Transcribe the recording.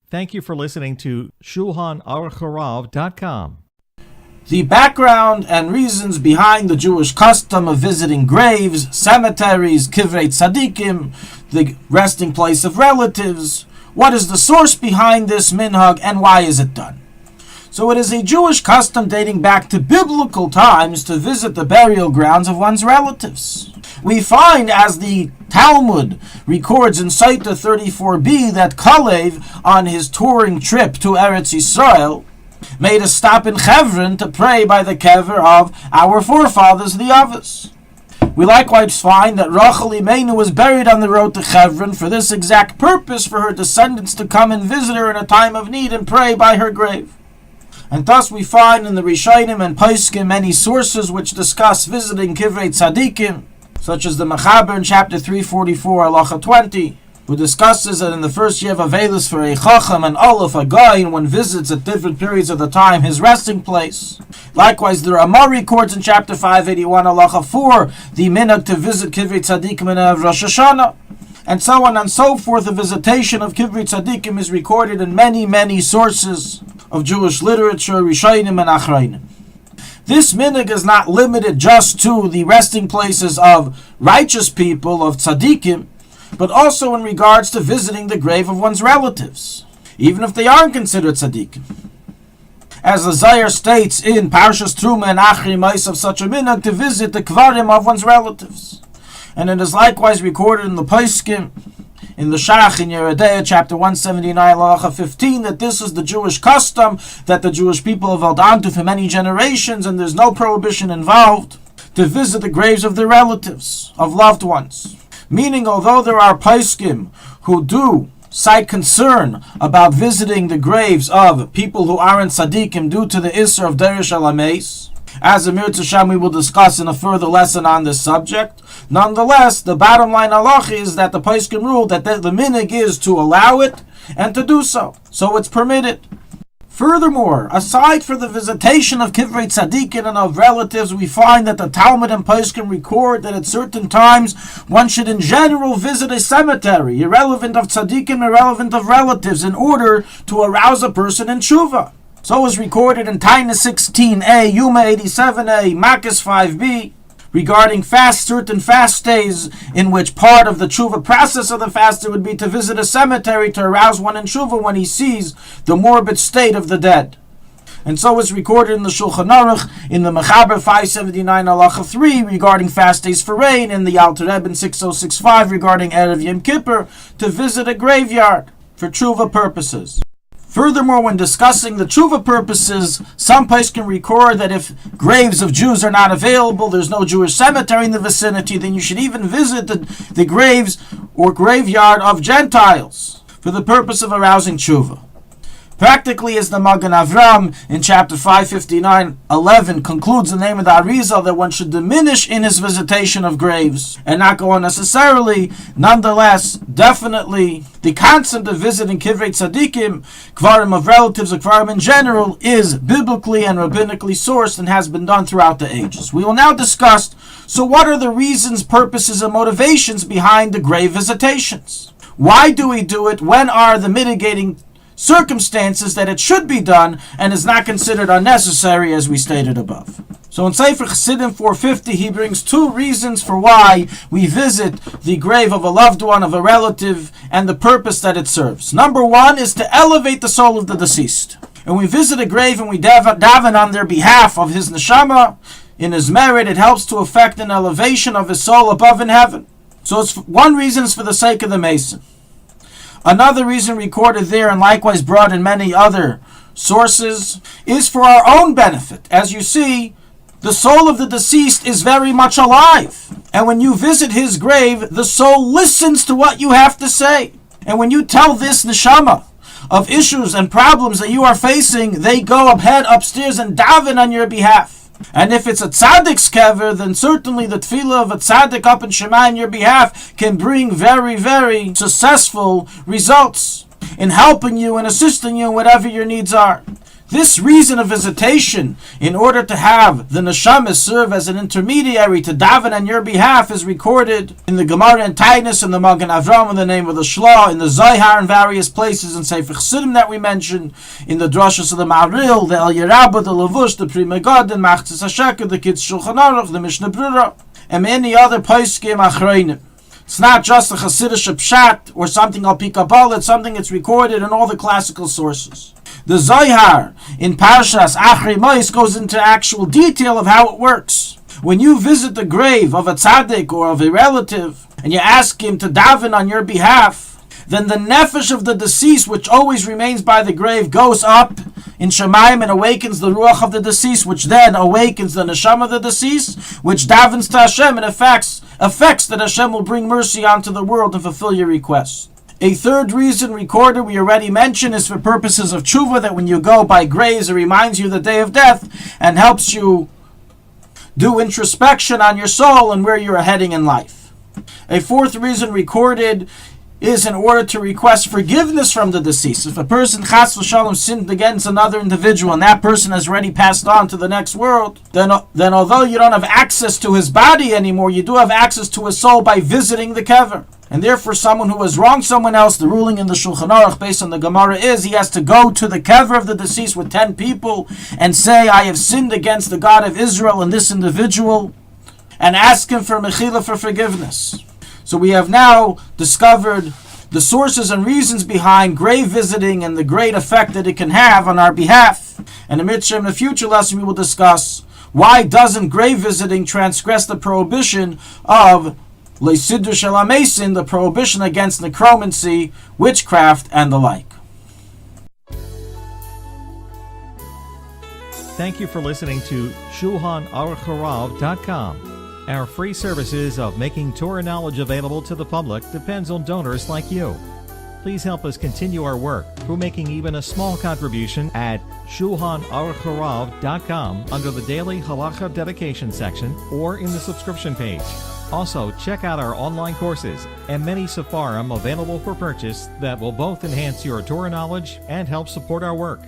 Thank you for listening to Shulchanaruchharav.com. The background and reasons behind the Jewish custom of visiting graves, cemeteries, kivrei tzadikim, the resting place of relatives. What is the source behind this minhag and why is it done? So it is a Jewish custom dating back to biblical times to visit the burial grounds of one's relatives. We find, as the Talmud records in Saita 34b, that Kalev, on his touring trip to Eretz Yisrael, made a stop in Hebron to pray by the kever of our forefathers, the Avos. We likewise find that Rachel Imeinu was buried on the road to Hebron for this exact purpose, for her descendants to come and visit her in a time of need and pray by her grave. And thus we find in the Rishonim and Poskim many sources which discuss visiting kivrei tzadikim, such as the Mechaber in chapter 344, halacha 20, who discusses that in the first year of Avelis for a Chacham and Aleph, a Gaon, one visits at different periods of the time his resting place. Likewise, the Ramah records in chapter 581, halacha 4, the minhag to visit kivrei tzadikim in Rosh Hashanah. And so on and so forth. The visitation of kivrei tzadikim is recorded in many, many sources of Jewish literature, Rishonim and Achrayim. This minhag is not limited just to the resting places of righteous people, of tzadikim, but also in regards to visiting the grave of one's relatives, even if they aren't considered tzadikim. As the Zayar states in Parshas Truma and Achri Ma'is of such a minhag to visit the kvarim of one's relatives. And it is likewise recorded in the Poskim, in the Shach, in Yeredeah, chapter 179, halacha 15, that this is the Jewish custom that the Jewish people have held on to for many generations, and there's no prohibition involved, to visit the graves of their relatives, of loved ones. Meaning, although there are Poskim who do cite concern about visiting the graves of people who aren't tzadikim due to the Isser of Derish Alameis, as Amir Tzasham we will discuss in a further lesson on this subject. Nonetheless, the bottom line halach is that the Poskim rule that the minhag is to allow it and to do so. So it's permitted. Furthermore, aside from the visitation of kivrei tzadikim and of relatives, we find that the Talmud and Poskim record that at certain times one should in general visit a cemetery, irrelevant of tzadikim, irrelevant of relatives, in order to arouse a person in tshuva. So is recorded in Taina 16a, Yuma 87a, Makis 5b, regarding certain fast days in which part of the tshuva process of the faster would be to visit a cemetery to arouse one in tshuva when he sees the morbid state of the dead. And so is recorded in the Shulchanaruch, in the Mechaber 579 halacha 3 regarding fast days for rain, in the Alter Rebbe in 6065 regarding Erev Yom Kippur, to visit a graveyard for tshuva purposes. Furthermore, when discussing the tshuva purposes, some poskim record that if graves of Jews are not available, there's no Jewish cemetery in the vicinity, then you should even visit the graves or graveyard of Gentiles for the purpose of arousing tshuva. Practically, as the Magen Avram in chapter 559:11 concludes the name of the Arizal, that one should diminish in his visitation of graves and not go unnecessarily. Nonetheless, definitely, the concept of visiting kivrei tzadikim, kvarim of relatives, or kvarim in general, is biblically and rabbinically sourced and has been done throughout the ages. We will now discuss, so what are the reasons, purposes, and motivations behind the grave visitations? Why do we do it? When are the mitigating circumstances that it should be done and is not considered unnecessary, as we stated above? So in Sefer Chassidim 450, he brings two reasons for why we visit the grave of a loved one, of a relative, and the purpose that it serves. Number one is to elevate the soul of the deceased. And we visit a grave and we daven on their behalf of his neshama, in his merit. It helps to effect an elevation of his soul above in heaven. So it's one reason is for the sake of the Mason. Another reason recorded there, and likewise brought in many other sources, is for our own benefit. As you see, the soul of the deceased is very much alive. And when you visit his grave, the soul listens to what you have to say. And when you tell this neshama of issues and problems that you are facing, they go upstairs and daven on your behalf. And if it's a tzaddik's kever, then certainly the tefillah of a tzaddik up in Shema on your behalf can bring very, very successful results in helping you and assisting you in whatever your needs are. This reason of visitation, in order to have the neshamas serve as an intermediary to daven on your behalf, is recorded in the Gemara and Tainus, in the Magen Avram, in the name of the Shlah, in the Zohar, in various places, in Sefer Chassidim that we mentioned, in the Drashas of the Maharil, the El Yerabah, the Levush, the Pri Megadim, Machzis HaSheker, the Kids Shulchanaruch, the Mishnah Brura, and many other Poskim Achreinim. It's not just a Hasidic pshat or something al pi Kabbalah, it's something that's recorded in all the classical sources. The Zohar in Parshas Achrei Mos goes into actual detail of how it works. When you visit the grave of a tzaddik or of a relative and you ask him to daven on your behalf, then the nefesh of the deceased, which always remains by the grave, goes up in Shemayim and awakens the ruach of the deceased, which then awakens the neshama of the deceased, which davens to Hashem and affects that Hashem will bring mercy onto the world and fulfill your requests. A third reason recorded, we already mentioned, is for purposes of tshuva, that when you go by graves, it reminds you of the day of death and helps you do introspection on your soul and where you're heading in life. A fourth reason recorded is in order to request forgiveness from the deceased. If a person chas v'shalom sinned against another individual and that person has already passed on to the next world, then although you don't have access to his body anymore, you do have access to his soul by visiting the kever. And therefore, someone who has wronged someone else, the ruling in the Shulchan Aruch based on the Gemara is he has to go to the kever of the deceased with 10 people and say, I have sinned against the God of Israel and this individual, and ask him for mechila, for forgiveness. So we have now discovered the sources and reasons behind grave visiting and the great effect that it can have on our behalf. And in the future lesson we will discuss why doesn't grave visiting transgress the prohibition of Leisidru Shel HaMesin, the prohibition against necromancy, witchcraft, and the like. Thank you for listening to Shulchanaruchharav.com. Our free services of making Torah knowledge available to the public depends on donors like you. Please help us continue our work through making even a small contribution at Shulchanaruchharav.com under the Daily Halacha Dedication section or in the subscription page. Also, check out our online courses and many sefarim available for purchase that will both enhance your Torah knowledge and help support our work.